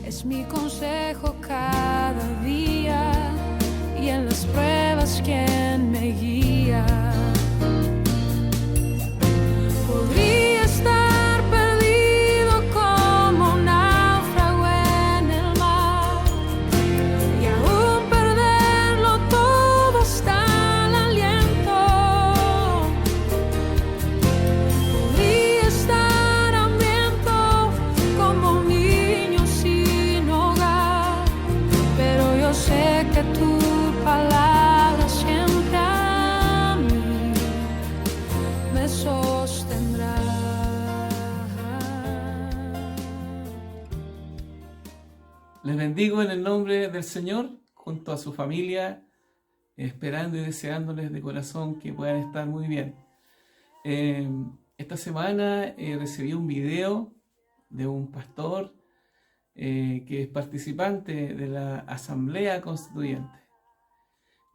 es mi consejo cada día, y en las pruebas quien me guía. Podría estar perdido como un náufrago en el mar, y aún perderlo todo hasta el aliento. Podría estar hambriento como un niño sin hogar, pero yo sé que tu palabra siempre a mí me sostendrá. Les bendigo en el nombre del Señor, junto a su familia, esperando y deseándoles de corazón que puedan estar muy bien. Esta semana recibí un video de un pastor que es participante de la Asamblea Constituyente.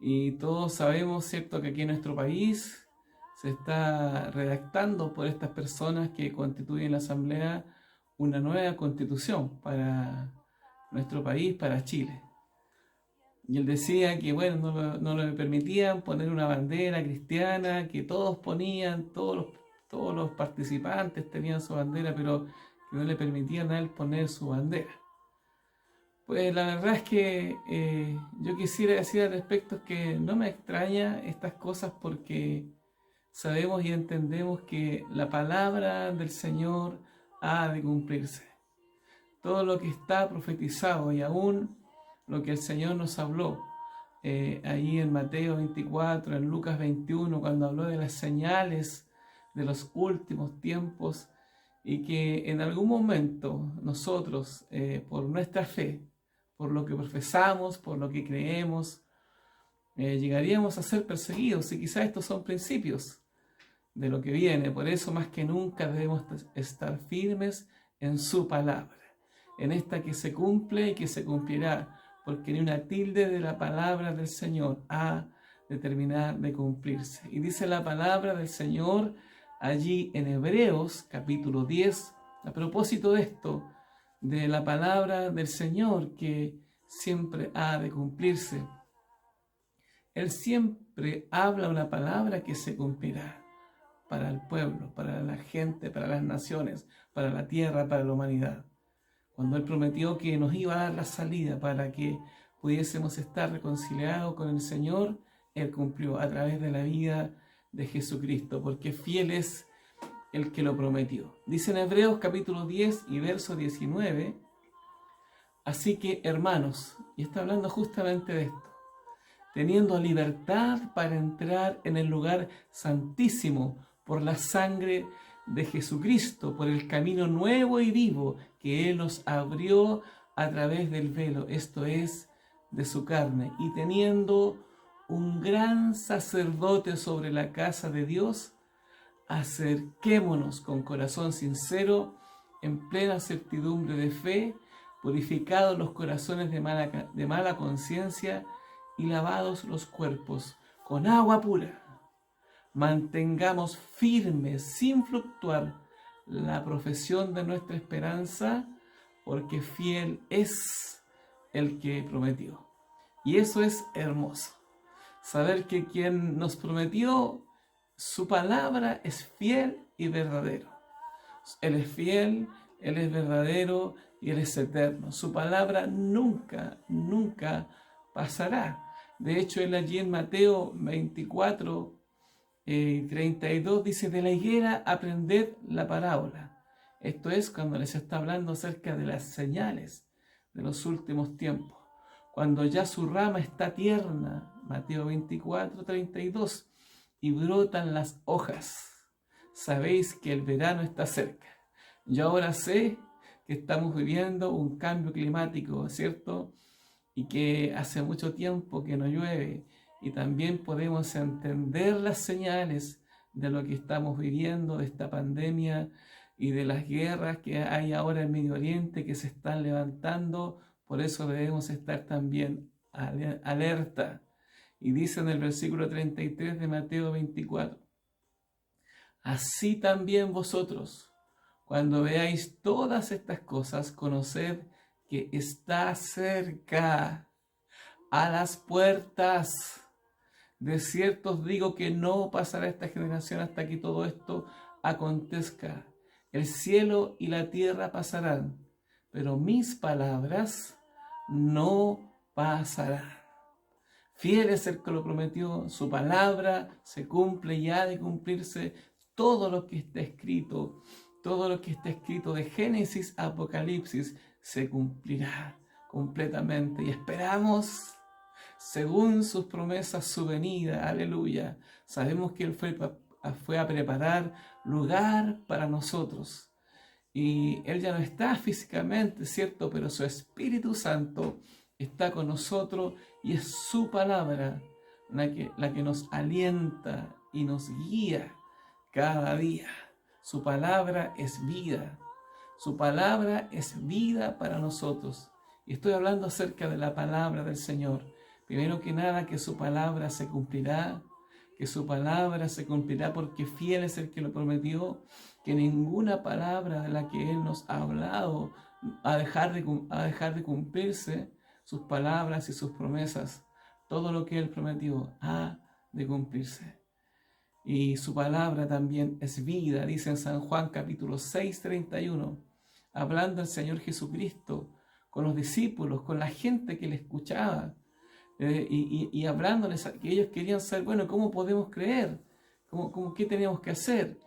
Y todos sabemos, ¿cierto?, que aquí en nuestro país se está redactando por estas personas que constituyen la Asamblea una nueva constitución para nuestro país, para Chile. Y él decía que, bueno, no le permitían poner una bandera cristiana, que todos ponían, todos los participantes tenían su bandera, pero que no le permitían a él poner su bandera. Pues la verdad es que yo quisiera decir al respecto que no me extraña estas cosas, porque sabemos y entendemos que la palabra del Señor ha de cumplirse. Todo lo que está profetizado, y aún lo que el Señor nos habló ahí en Mateo 24, en Lucas 21, cuando habló de las señales de los últimos tiempos, y que en algún momento nosotros, por nuestra fe, por lo que profesamos, por lo que creemos, llegaríamos a ser perseguidos. Y quizás estos son principios de lo que viene. Por eso más que nunca debemos estar firmes en su palabra, en esta que se cumple y que se cumplirá, porque ni una tilde de la palabra del Señor ha de terminar de cumplirse. Y dice la palabra del Señor allí en Hebreos capítulo 10, a propósito de esto, de la palabra del Señor que siempre ha de cumplirse. Él siempre habla una palabra que se cumplirá para el pueblo, para la gente, para las naciones, para la tierra, para la humanidad. Cuando Él prometió que nos iba a dar la salida para que pudiésemos estar reconciliados con el Señor, Él cumplió a través de la vida de Jesucristo, porque fiel es el que lo prometió. Dice en Hebreos capítulo 10 y verso 19, así que hermanos, y está hablando justamente de esto, teniendo libertad para entrar en el lugar santísimo por la sangre de Jesucristo, por el camino nuevo y vivo que Él nos abrió a través del velo, esto es, de su carne, y teniendo un gran sacerdote sobre la casa de Dios, acerquémonos con corazón sincero, en plena certidumbre de fe, purificados los corazones de mala conciencia y lavados los cuerpos con agua pura. Mantengamos firmes, sin fluctuar, la profesión de nuestra esperanza, porque fiel es el que prometió. Y eso es hermoso, saber que quien nos prometió, su palabra es fiel y verdadero. Él es fiel, Él es verdadero y Él es eterno. Su palabra nunca, nunca pasará. De hecho, Él allí en Mateo 24, 32 dice: de la higuera aprended la parábola. Esto es cuando les está hablando acerca de las señales de los últimos tiempos. Cuando ya su rama está tierna, Mateo 24, 32, y brotan las hojas, sabéis que el verano está cerca. Yo ahora sé que estamos viviendo un cambio climático, ¿cierto? Y que hace mucho tiempo que no llueve, y también podemos entender las señales de lo que estamos viviendo, de esta pandemia y de las guerras que hay ahora en Medio Oriente que se están levantando. Por eso debemos estar también alerta. Y dice en el versículo 33 de Mateo 24: así también vosotros, cuando veáis todas estas cosas, conoced que está cerca, a las puertas. De cierto os digo que no pasará esta generación hasta que todo esto acontezca. El cielo y la tierra pasarán, pero mis palabras no pasarán. Fiel es el que lo prometió, su palabra se cumple y ha de cumplirse todo lo que está escrito. Todo lo que está escrito de Génesis a Apocalipsis se cumplirá completamente y esperamos, según sus promesas, su venida. Aleluya. Sabemos que Él fue a preparar lugar para nosotros. Y Él ya no está físicamente, ¿cierto? Pero su Espíritu Santo está con nosotros y es su palabra la que nos alienta y nos guía cada día. Su palabra es vida. Su palabra es vida para nosotros. Y estoy hablando acerca de la palabra del Señor. Primero que nada, que su palabra se cumplirá. Que su palabra se cumplirá porque fiel es el que lo prometió. Que ninguna palabra de la que Él nos ha hablado ha de dejar de cumplirse. Sus palabras y sus promesas. Todo lo que Él prometió ha de cumplirse. Y su palabra también es vida, dice en San Juan capítulo 6, 31, hablando el Señor Jesucristo con los discípulos, con la gente que le escuchaba, y hablándoles, que ellos querían saber, bueno, ¿cómo podemos creer? ¿Qué tenemos que hacer?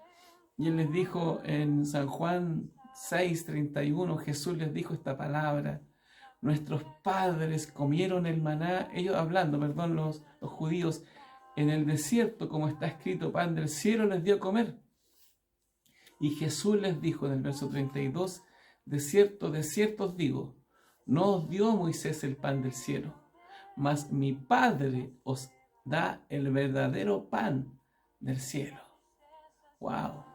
Y Él les dijo en San Juan 6, 31, Jesús les dijo esta palabra: nuestros padres comieron el maná, ellos hablando, perdón, los judíos, en el desierto, como está escrito, pan del cielo les dio a comer. Y Jesús les dijo en el verso 32, de cierto os digo, no os dio Moisés el pan del cielo, mas mi Padre os da el verdadero pan del cielo. ¡Wow!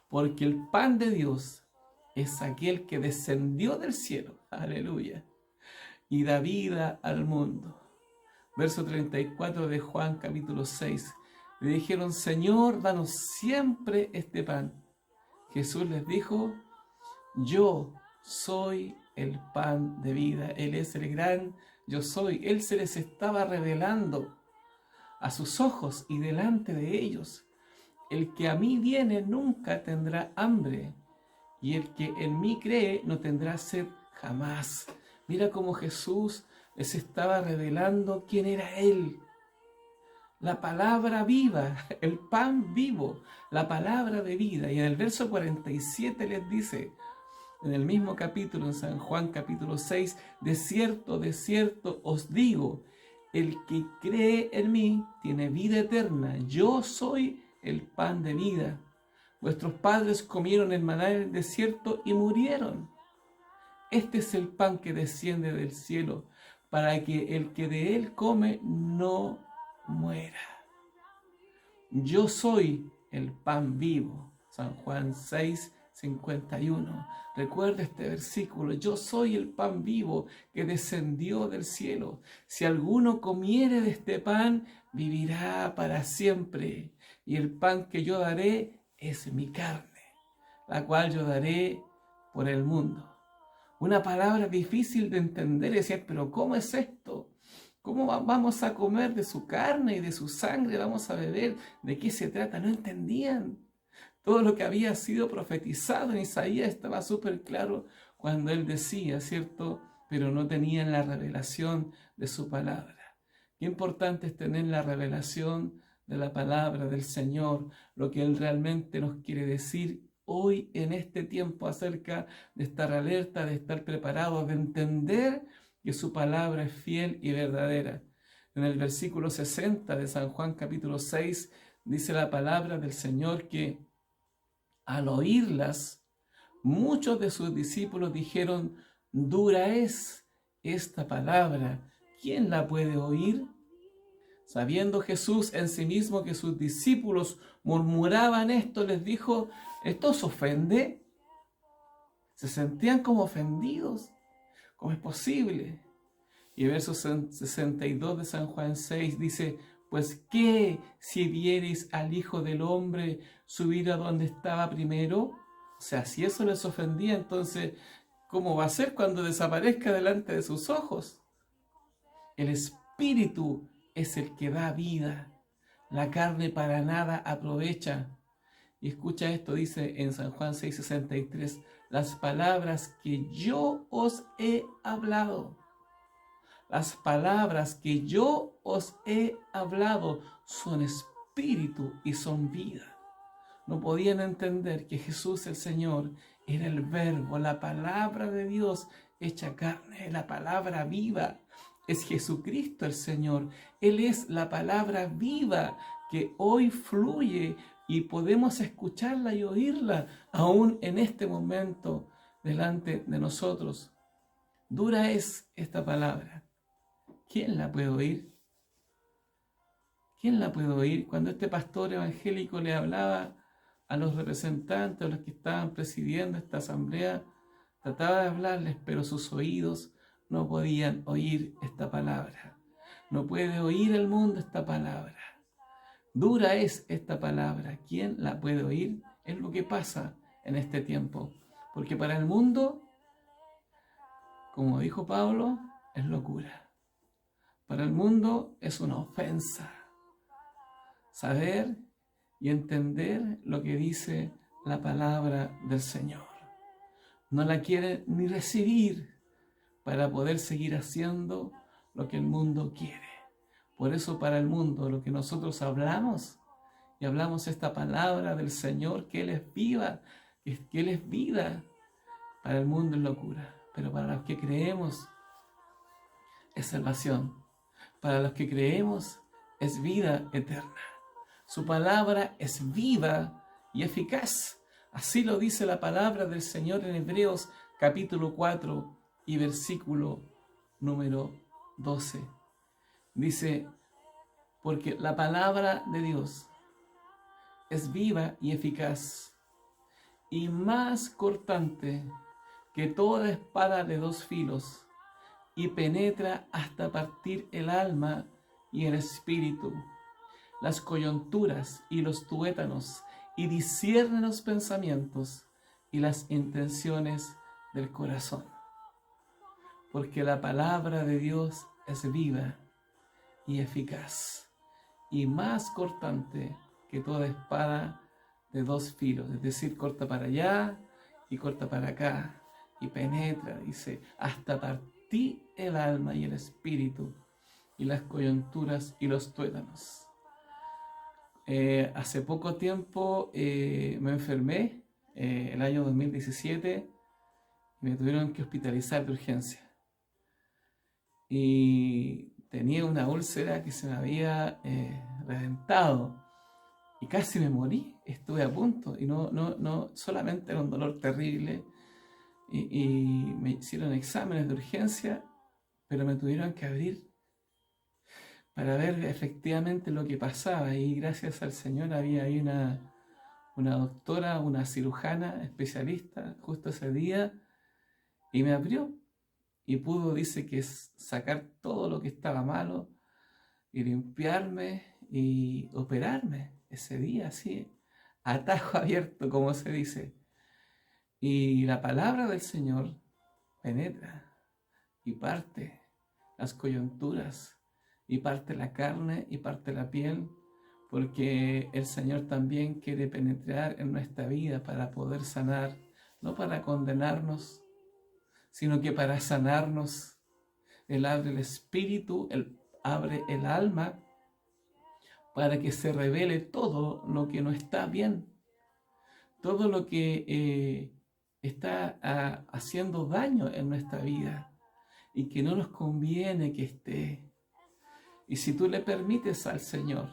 Porque el pan de Dios es aquel que descendió del cielo, aleluya, y da vida al mundo. Verso 34 de Juan capítulo 6. Le dijeron, Señor, danos siempre este pan. Jesús les dijo, yo soy el pan de vida. Él es el gran yo soy. Él se les estaba revelando a sus ojos y delante de ellos. El que a mí viene nunca tendrá hambre, y el que en mí cree no tendrá sed jamás. Mira cómo Jesús les estaba revelando quién era Él. La palabra viva, el pan vivo, la palabra de vida. Y en el verso 47 les dice, en el mismo capítulo, en San Juan capítulo 6, de cierto os digo, el que cree en mí tiene vida eterna. Yo soy el pan de vida. Vuestros padres comieron el maná en el desierto y murieron. Este es el pan que desciende del cielo, para que el que de él come no muera. Yo soy el pan vivo. San Juan 6, 51. Recuerda este versículo. Yo soy el pan vivo que descendió del cielo. Si alguno comiere de este pan, vivirá para siempre. Y el pan que yo daré es mi carne, la cual yo daré por el mundo. Una palabra difícil de entender, decir, pero ¿cómo es esto? ¿Cómo vamos a comer de su carne y de su sangre? ¿Vamos a beber? ¿De qué se trata? No entendían. Todo lo que había sido profetizado en Isaías estaba súper claro cuando él decía, ¿cierto? Pero no tenían la revelación de su palabra. Qué importante es tener la revelación de la palabra del Señor, lo que Él realmente nos quiere decir hoy en este tiempo acerca de estar alerta, de estar preparados, de entender que su palabra es fiel y verdadera. En el versículo 60 de San Juan capítulo 6 dice la palabra del Señor que al oírlas, muchos de sus discípulos dijeron, dura es esta palabra, ¿quién la puede oír? Sabiendo Jesús en sí mismo que sus discípulos murmuraban esto, les dijo, ¿esto os ofende? Se sentían como ofendidos. ¿Cómo es posible? Y el verso 62 de San Juan 6 dice, pues ¿qué si viereis al Hijo del Hombre subir a donde estaba primero? O sea, si eso les ofendía, entonces, ¿Cómo va a ser cuando desaparezca delante de sus ojos? El Espíritu es el que da vida. La carne para nada aprovecha. Y escucha esto, dice en San Juan 6:63, las palabras que yo os he hablado. Las palabras que yo os he hablado son espíritu y son vida. No podían entender que Jesús el Señor era el Verbo, la palabra de Dios hecha carne, la palabra viva. Es Jesucristo el Señor. Él es la palabra viva que hoy fluye y podemos escucharla y oírla aún en este momento delante de nosotros. Dura es esta palabra. ¿Quién la puede oír? ¿Quién la puede oír? Cuando este pastor evangélico le hablaba a los representantes, a los que estaban presidiendo esta asamblea, trataba de hablarles, pero sus oídos no podían oír esta palabra. No puede oír el mundo esta palabra. Dura es esta palabra. ¿Quién la puede oír? Es lo que pasa en este tiempo. Porque para el mundo, como dijo Pablo, es locura. Para el mundo es una ofensa saber y entender lo que dice la palabra del Señor. No la quiere ni recibir para poder seguir haciendo lo que el mundo quiere. Por eso para el mundo lo que nosotros hablamos, y hablamos esta palabra del Señor, que Él es viva, que Él es vida, para el mundo es locura. Pero para los que creemos es salvación. Para los que creemos es vida eterna. Su palabra es viva y eficaz. Así lo dice la palabra del Señor en Hebreos capítulo 4 y versículo número 12. Dice, porque la palabra de Dios es viva y eficaz y más cortante que toda espada de dos filos y penetra hasta partir el alma y el espíritu, las coyunturas y los tuétanos, y discierne los pensamientos y las intenciones del corazón. Porque la palabra de Dios es viva y eficaz, y más cortante que toda espada de dos filos, es decir, corta para allá y corta para acá, y penetra, dice, hasta partir el alma y el espíritu, y las coyunturas y los tuétanos. Hace poco tiempo me enfermé, el año 2017, y me tuvieron que hospitalizar de urgencia. Y tenía una úlcera que se me había reventado y casi me morí. Estuve a punto y no solamente era un dolor terrible y me hicieron exámenes de urgencia, pero me tuvieron que abrir para ver efectivamente lo que pasaba. Y gracias al Señor había ahí una doctora, una cirujana especialista justo ese día, y me abrió y pudo, dice, que sacar todo lo que estaba malo y limpiarme y operarme ese día, así, a tajo abierto, como se dice. Y la palabra del Señor penetra y parte las coyunturas, y parte la carne y parte la piel, porque el Señor también quiere penetrar en nuestra vida para poder sanar, no para condenarnos, sino que para sanarnos. Él abre el espíritu, Él abre el alma para que se revele todo lo que no está bien, todo lo que está haciendo daño en nuestra vida y que no nos conviene que esté. Y si tú le permites al Señor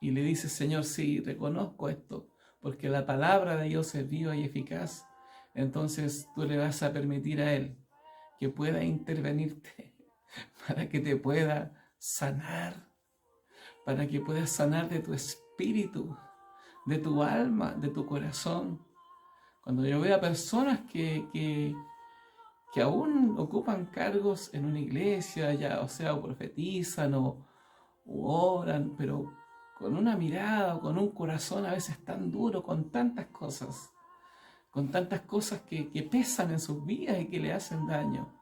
y le dices, Señor, sí, reconozco esto, porque la palabra de Dios es viva y eficaz, entonces tú le vas a permitir a Él que pueda intervenirte para que te pueda sanar, para que puedas sanar de tu espíritu, de tu alma, de tu corazón. Cuando yo veo a personas que aún ocupan cargos en una iglesia, ya, o sea, o profetizan o oran, pero con una mirada o con un corazón a veces tan duro, con tantas cosas, con tantas cosas que pesan en sus vidas y que le hacen daño.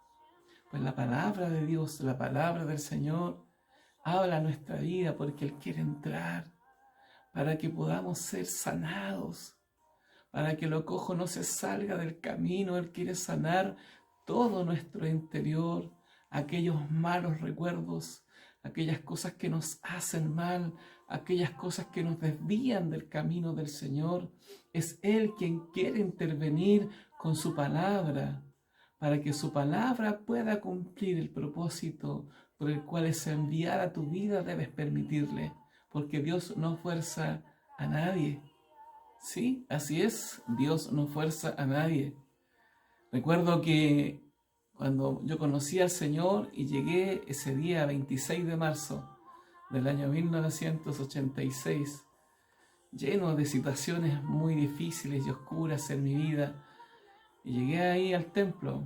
Pues la palabra de Dios, la palabra del Señor, habla a nuestra vida porque Él quiere entrar para que podamos ser sanados, para que lo cojo no se salga del camino. Él quiere sanar todo nuestro interior, aquellos malos recuerdos, aquellas cosas que nos hacen mal, aquellas cosas que nos desvían del camino del Señor. Es Él quien quiere intervenir con su palabra, para que su palabra pueda cumplir el propósito por el cual es enviada a tu vida. Debes permitirle, porque Dios no fuerza a nadie. Sí, así es, Dios no fuerza a nadie. Recuerdo que cuando yo conocí al Señor y llegué ese día 26 de marzo del año 1986, lleno de situaciones muy difíciles y oscuras en mi vida, y llegué ahí al templo,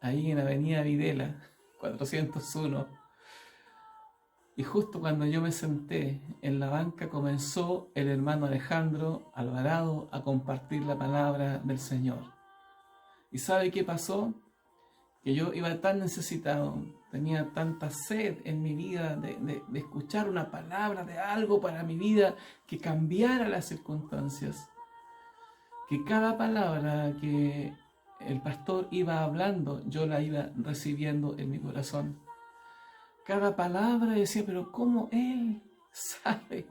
ahí en Avenida Videla, 401, y justo cuando yo me senté en la banca comenzó el hermano Alejandro Alvarado a compartir la palabra del Señor. ¿Y sabe qué pasó? Que yo iba tan necesitado, tenía tanta sed en mi vida de escuchar una palabra, de algo para mi vida que cambiara las circunstancias, que cada palabra que el pastor iba hablando, yo la iba recibiendo en mi corazón. Cada palabra decía, pero ¿cómo Él sabe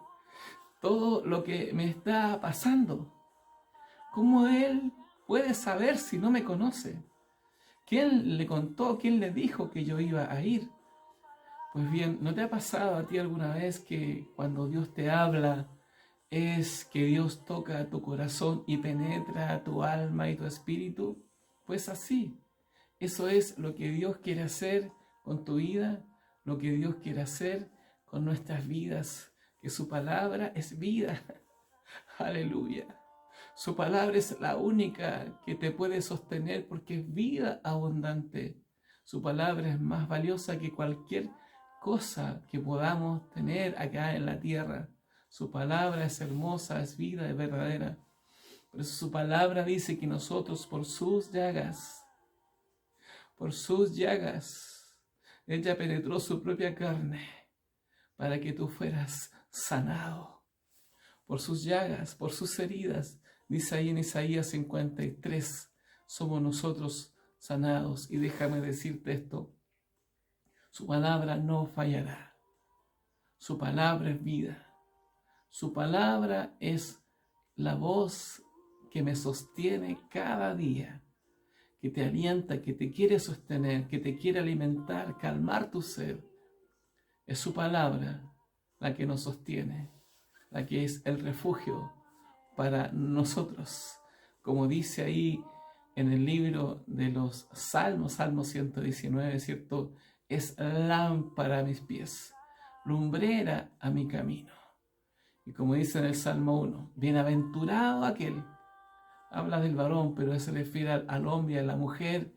todo lo que me está pasando? ¿Cómo Él puede saber si no me conoce? ¿Quién le contó? ¿Quién le dijo que yo iba a ir? Pues bien, ¿no te ha pasado a ti alguna vez que cuando Dios te habla es que Dios toca tu corazón y penetra tu alma y tu espíritu? Pues así, eso es lo que Dios quiere hacer con tu vida, lo que Dios quiere hacer con nuestras vidas, que su palabra es vida. Aleluya. Su palabra es la única que te puede sostener porque es vida abundante. Su palabra es más valiosa que cualquier cosa que podamos tener acá en la tierra. Su palabra es hermosa, es vida, es verdadera. Por eso su palabra dice que nosotros por sus llagas, ella penetró su propia carne para que tú fueras sanado. Por sus llagas, por sus heridas, dice ahí en Isaías 53, somos nosotros sanados. Y déjame decirte esto, su palabra no fallará. Su palabra es vida. Su palabra es la voz que me sostiene cada día, que te alienta, que te quiere sostener, que te quiere alimentar, calmar tu sed. Es su palabra la que nos sostiene, la que es el refugio para nosotros. Como dice ahí en el libro de los Salmos, Salmo 119, ¿cierto? Es lámpara a mis pies, lumbrera a mi camino. Y como dice en el Salmo 1, bienaventurado aquel, habla del varón, pero se refiere al hombre y a la mujer,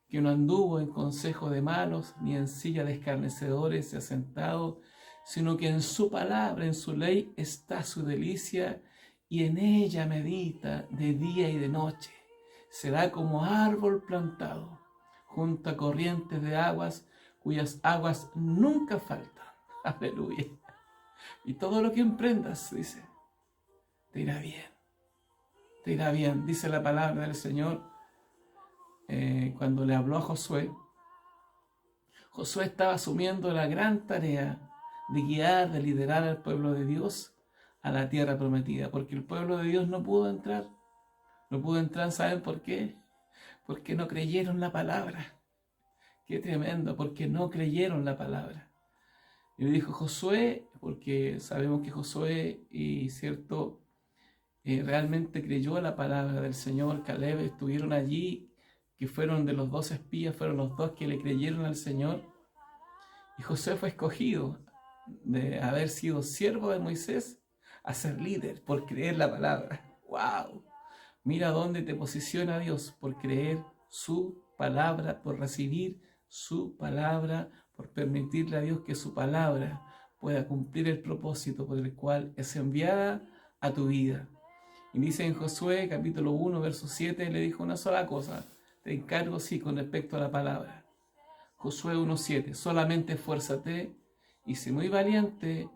que no anduvo en consejo de malos, ni en silla de escarnecedores se ha sentado, sino que en su palabra, en su ley, está su delicia, y en ella medita de día y de noche. Será como árbol plantado junto a corrientes de aguas, cuyas aguas nunca faltan. Aleluya. Y todo lo que emprendas, dice, te irá bien. Te irá bien, dice la palabra del Señor. Cuando le habló a Josué, Josué estaba asumiendo la gran tarea de guiar, de liderar al pueblo de Dios a la tierra prometida, porque el pueblo de Dios no pudo entrar. No pudo entrar, ¿saben por qué? Porque no creyeron la palabra. Qué tremendo, porque no creyeron la palabra. Y le dijo Josué, porque sabemos que Josué, y cierto, realmente creyó la palabra del Señor. Caleb estuvieron allí, que fueron de los 2 espías, fueron los 2 que le creyeron al Señor. Y Josué fue escogido de haber sido siervo de Moisés a ser líder por creer la palabra. ¡Wow! Mira dónde te posiciona Dios, por creer su palabra, por recibir su palabra, por permitirle a Dios que su palabra pueda cumplir el propósito por el cual es enviada a tu vida. Y dice en Josué capítulo 1, verso 7, le dijo una sola cosa: te encargo sí con respecto a la palabra. Josué 1:7, solamente esfuérzate y sé muy valiente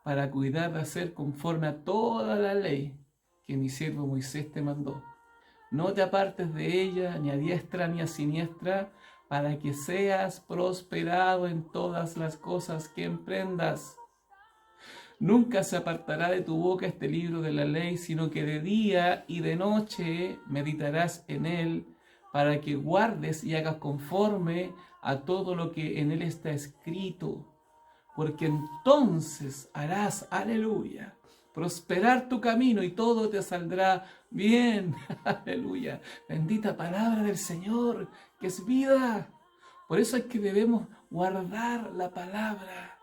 para cuidar de hacer conforme a toda la ley que mi siervo Moisés te mandó. No te apartes de ella, ni a diestra ni a siniestra, para que seas prosperado en todas las cosas que emprendas. Nunca se apartará de tu boca este libro de la ley, sino que de día y de noche meditarás en él, para que guardes y hagas conforme a todo lo que en él está escrito. Porque entonces harás, aleluya, prosperar tu camino y todo te saldrá bien, aleluya. Bendita palabra del Señor, que es vida. Por eso es que debemos guardar la palabra.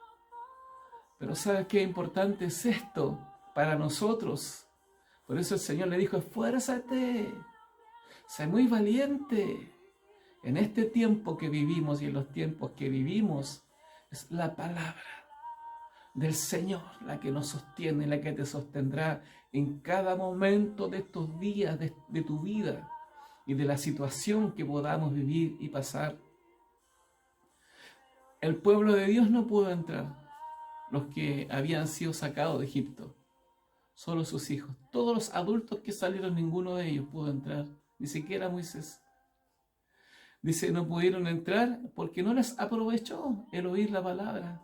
Pero ¿sabes qué importante es esto para nosotros? Por eso el Señor le dijo: esfuérzate, sé muy valiente. En este tiempo que vivimos y en los tiempos que vivimos, es la palabra del Señor la que nos sostiene, la que te sostendrá en cada momento de estos días de tu vida y de la situación que podamos vivir y pasar. El pueblo de Dios no pudo entrar, los que habían sido sacados de Egipto, solo sus hijos. Todos los adultos que salieron, ninguno de ellos pudo entrar, ni siquiera Moisés. Dice, no pudieron entrar porque no les aprovechó el oír la palabra.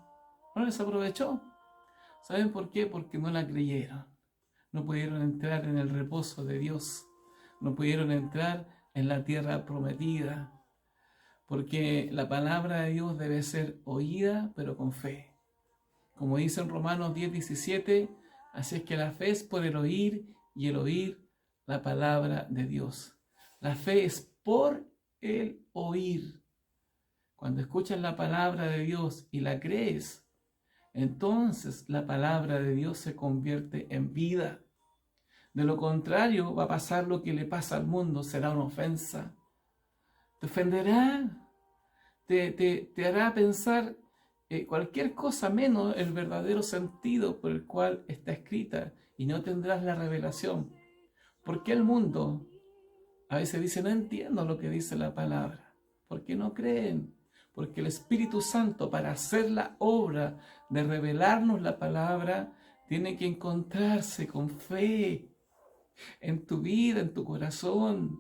No les aprovechó. ¿Saben por qué? Porque no la creyeron. No pudieron entrar en el reposo de Dios. No pudieron entrar en la tierra prometida. Porque la palabra de Dios debe ser oída, pero con fe. Como dice en Romanos 10:17, así es que la fe es por el oír y el oír la palabra de Dios. La fe es por el oír. Cuando escuchas la palabra de Dios y la crees, entonces la palabra de Dios se convierte en vida. De lo contrario, va a pasar lo que le pasa al mundo, será una ofensa. Te ofenderá, te hará pensar cualquier cosa menos el verdadero sentido por el cual está escrita, y no tendrás la revelación. ¿Por qué el mundo a veces dice: no entiendo lo que dice la palabra? Porque no creen. Porque el Espíritu Santo, para hacer la obra de revelarnos la palabra, tiene que encontrarse con fe en tu vida, en tu corazón.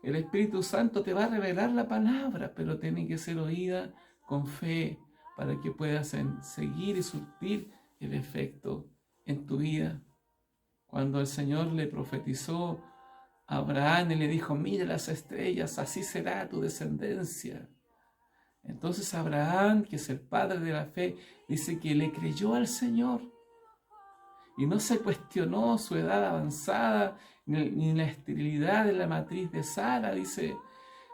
El Espíritu Santo te va a revelar la palabra, pero tiene que ser oída con fe para que puedas seguir y surtir el efecto en tu vida. Cuando el Señor le profetizó a Abraham y le dijo: mira las estrellas, así será tu descendencia. Entonces Abraham, que es el padre de la fe, dice que le creyó al Señor y no se cuestionó su edad avanzada, ni la esterilidad de la matriz de Sara, dice,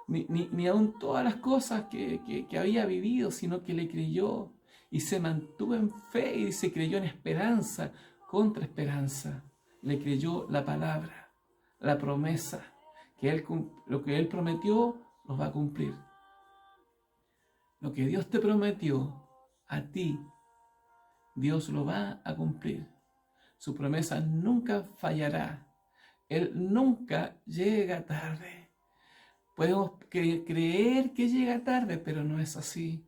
ni aun todas las cosas que había vivido, sino que le creyó y se mantuvo en fe, y dice, creyó en esperanza contra esperanza. Le creyó la palabra, la promesa, que lo que Él prometió lo va a cumplir. Lo que Dios te prometió a ti, Dios lo va a cumplir. Su promesa nunca fallará. Él nunca llega tarde. Podemos creer que llega tarde, pero no es así.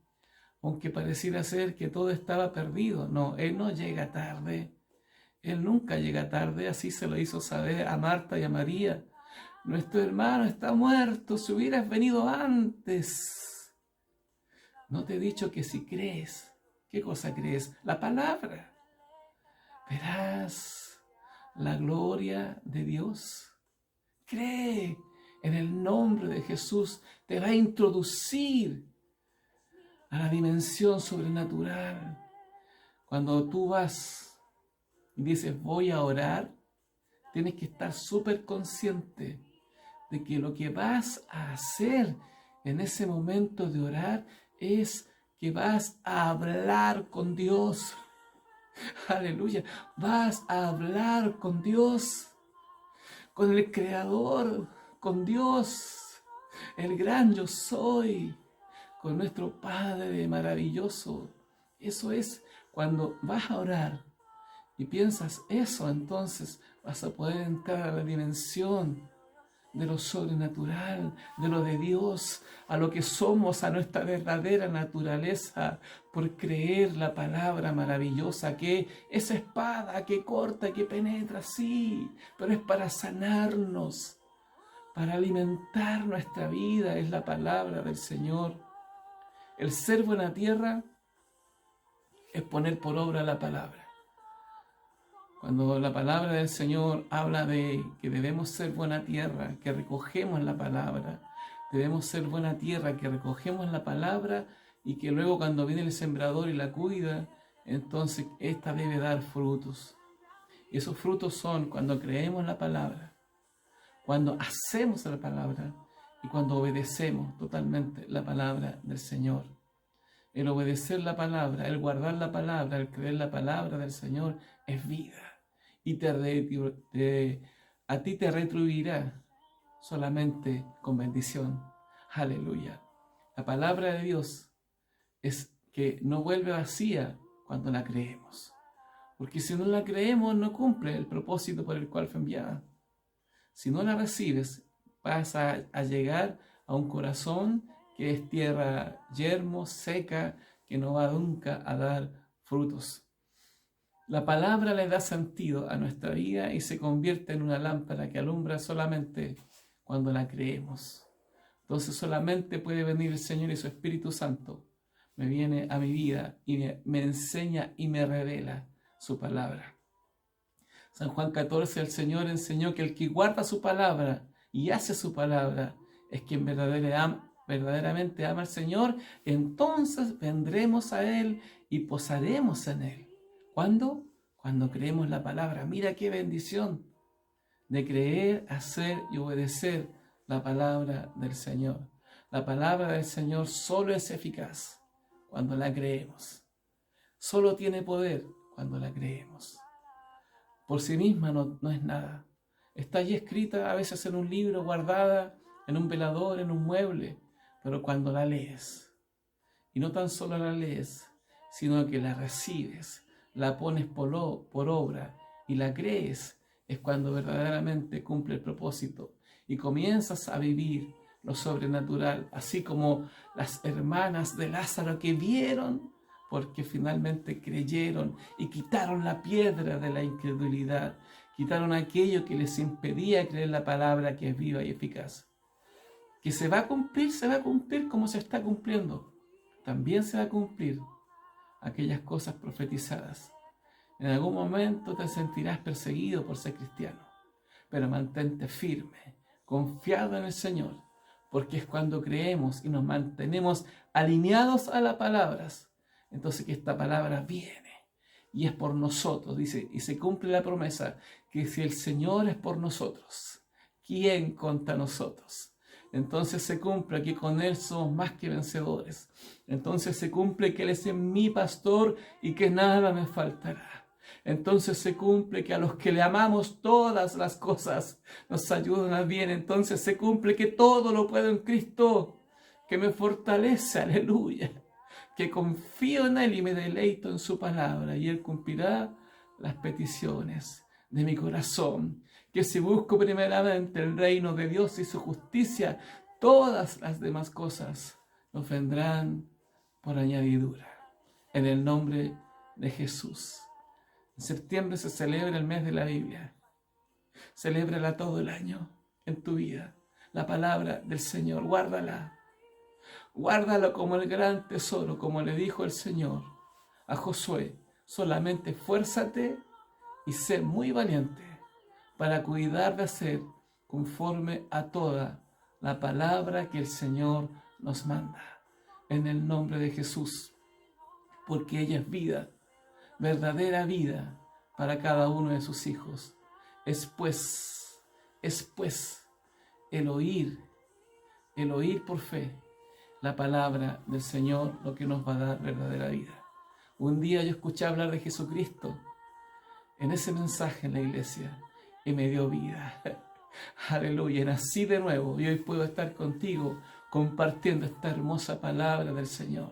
Aunque pareciera ser que todo estaba perdido. No, Él no llega tarde. Él nunca llega tarde. Así se lo hizo saber a Marta y a María. Nuestro hermano está muerto. Si hubieras venido antes. ¿No te he dicho que si crees? ¿Qué cosa crees? La palabra. Verás la gloria de Dios. Cree en el nombre de Jesús. Te va a introducir a la dimensión sobrenatural. Cuando tú vas y dices: voy a orar, tienes que estar súper consciente de que lo que vas a hacer en ese momento de orar es que vas a hablar con Dios. Aleluya. Vas a hablar con Dios, con el Creador, con Dios, el gran yo soy, con nuestro Padre maravilloso. Eso es cuando vas a orar y piensas eso, entonces vas a poder entrar a la dimensión de lo sobrenatural, de lo de Dios, a lo que somos, a nuestra verdadera naturaleza, por creer la palabra maravillosa, que esa espada que corta, que penetra, sí, pero es para sanarnos, para alimentar nuestra vida, es la palabra del Señor. El ser buena tierra es poner por obra la palabra. Cuando la palabra del Señor habla de que debemos ser buena tierra, que recogemos la palabra, debemos ser buena tierra, que recogemos la palabra y que luego cuando viene el sembrador y la cuida, entonces ésta debe dar frutos. Y esos frutos son cuando creemos la palabra, cuando hacemos la palabra y cuando obedecemos totalmente la palabra del Señor. El obedecer la palabra, el guardar la palabra, el creer la palabra del Señor es vida. Y a ti te retribuirá solamente con bendición. Aleluya. La palabra de Dios es que no vuelve vacía cuando la creemos. Porque si no la creemos, no cumple el propósito por el cual fue enviada. Si no la recibes, vas a llegar a un corazón que es tierra yermo, seca, que no va nunca a dar frutos. La palabra le da sentido a nuestra vida y se convierte en una lámpara que alumbra solamente cuando la creemos. Entonces solamente puede venir el Señor y su Espíritu Santo. Me viene a mi vida y me enseña y me revela su palabra. San Juan 14, el Señor enseñó que el que guarda su palabra y hace su palabra es quien verdaderamente ama al Señor. Entonces vendremos a Él y posaremos en Él. ¿Cuándo? Cuando creemos la palabra. Mira qué bendición de creer, hacer y obedecer la palabra del Señor. La palabra del Señor solo es eficaz cuando la creemos. Solo tiene poder cuando la creemos. Por sí misma no es nada. Está allí escrita a veces en un libro, guardada en un velador, en un mueble, pero cuando la lees, y no tan solo la lees, sino que la recibes, la pones por obra y la crees, es cuando verdaderamente cumple el propósito y comienzas a vivir lo sobrenatural, así como las hermanas de Lázaro que vieron, porque finalmente creyeron y quitaron la piedra de la incredulidad, quitaron aquello que les impedía creer la palabra que es viva y eficaz. Que se va a cumplir como se está cumpliendo. También se va a cumplir aquellas cosas profetizadas. En algún momento te sentirás perseguido por ser cristiano, pero mantente firme, confiado en el Señor, porque es cuando creemos y nos mantenemos alineados a las palabras, entonces que esta palabra viene y es por nosotros, dice, y se cumple la promesa que si el Señor es por nosotros, ¿quién contra nosotros? Entonces se cumple que con Él somos más que vencedores. Entonces se cumple que Él es mi pastor y que nada me faltará. Entonces se cumple que a los que le amamos todas las cosas nos ayudan a bien. Entonces se cumple que todo lo puedo en Cristo, que me fortalece, aleluya. Que confío en Él y me deleito en su palabra y Él cumplirá las peticiones de mi corazón. Que si busco primeramente el reino de Dios y su justicia, todas las demás cosas nos vendrán por añadidura. En el nombre de Jesús. En septiembre se celebra el mes de la Biblia. Celébrala todo el año en tu vida. La palabra del Señor, guárdala. Guárdalo como el gran tesoro, como le dijo el Señor a Josué. Solamente esfuérzate y sé muy valiente para cuidar de hacer conforme a toda la palabra que el Señor nos manda. En el nombre de Jesús, porque ella es vida, verdadera vida para cada uno de sus hijos. Es pues el oír por fe la palabra del Señor lo que nos va a dar verdadera vida. Un día yo escuché hablar de Jesucristo en ese mensaje en la iglesia y me dio vida. Aleluya, nací de nuevo y hoy puedo estar contigo compartiendo esta hermosa palabra del Señor.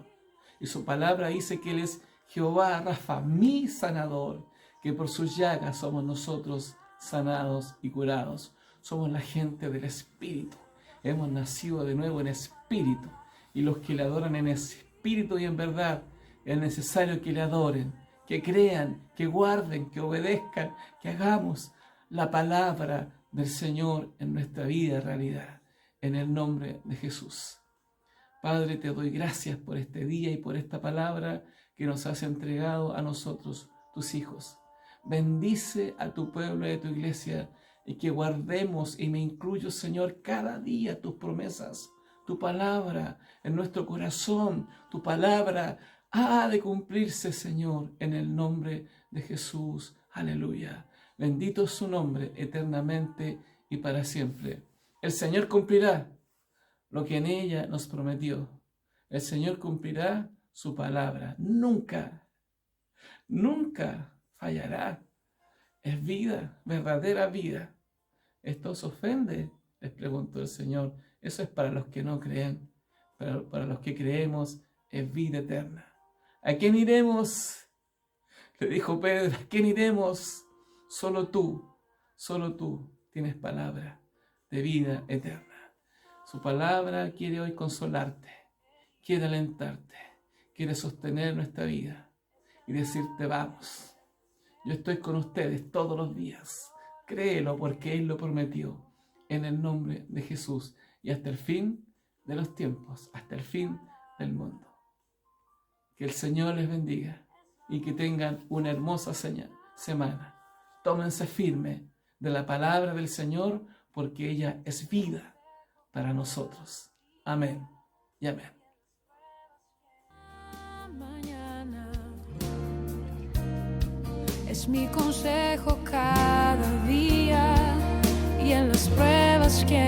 Y su palabra dice que Él es Jehová Rafa, mi sanador, que por sus llagas somos nosotros sanados y curados. Somos la gente del Espíritu. Hemos nacido de nuevo en Espíritu. Y los que le adoran en Espíritu y en verdad, es necesario que le adoren, que crean, que guarden, que obedezcan, que hagamos la palabra del Señor en nuestra vida realidad. En el nombre de Jesús. Padre, te doy gracias por este día y por esta palabra que nos has entregado a nosotros, tus hijos. Bendice a tu pueblo y a tu iglesia y que guardemos, y me incluyo, Señor, cada día tus promesas, tu palabra en nuestro corazón. Tu palabra ha de cumplirse, Señor, en el nombre de Jesús. Aleluya. Bendito es su nombre eternamente y para siempre. El Señor cumplirá lo que en ella nos prometió. El Señor cumplirá su palabra. Nunca, nunca fallará. Es vida, verdadera vida. ¿Esto os ofende?, les preguntó el Señor. Eso es para los que no creen. Pero para los que creemos es vida eterna. ¿A quién iremos?, le dijo Pedro. ¿A quién iremos? Solo tú tienes palabra de vida eterna. Su palabra quiere hoy consolarte, quiere alentarte, quiere sostener nuestra vida y decirte: vamos, yo estoy con ustedes todos los días. Créelo, porque Él lo prometió, en el nombre de Jesús, y hasta el fin de los tiempos, hasta el fin del mundo. Que el Señor les bendiga y que tengan una hermosa semana. Tómense firme de la palabra del Señor, porque ella es vida para nosotros. Amén y amén. Mañana es mi consejo cada día, y en las pruebas que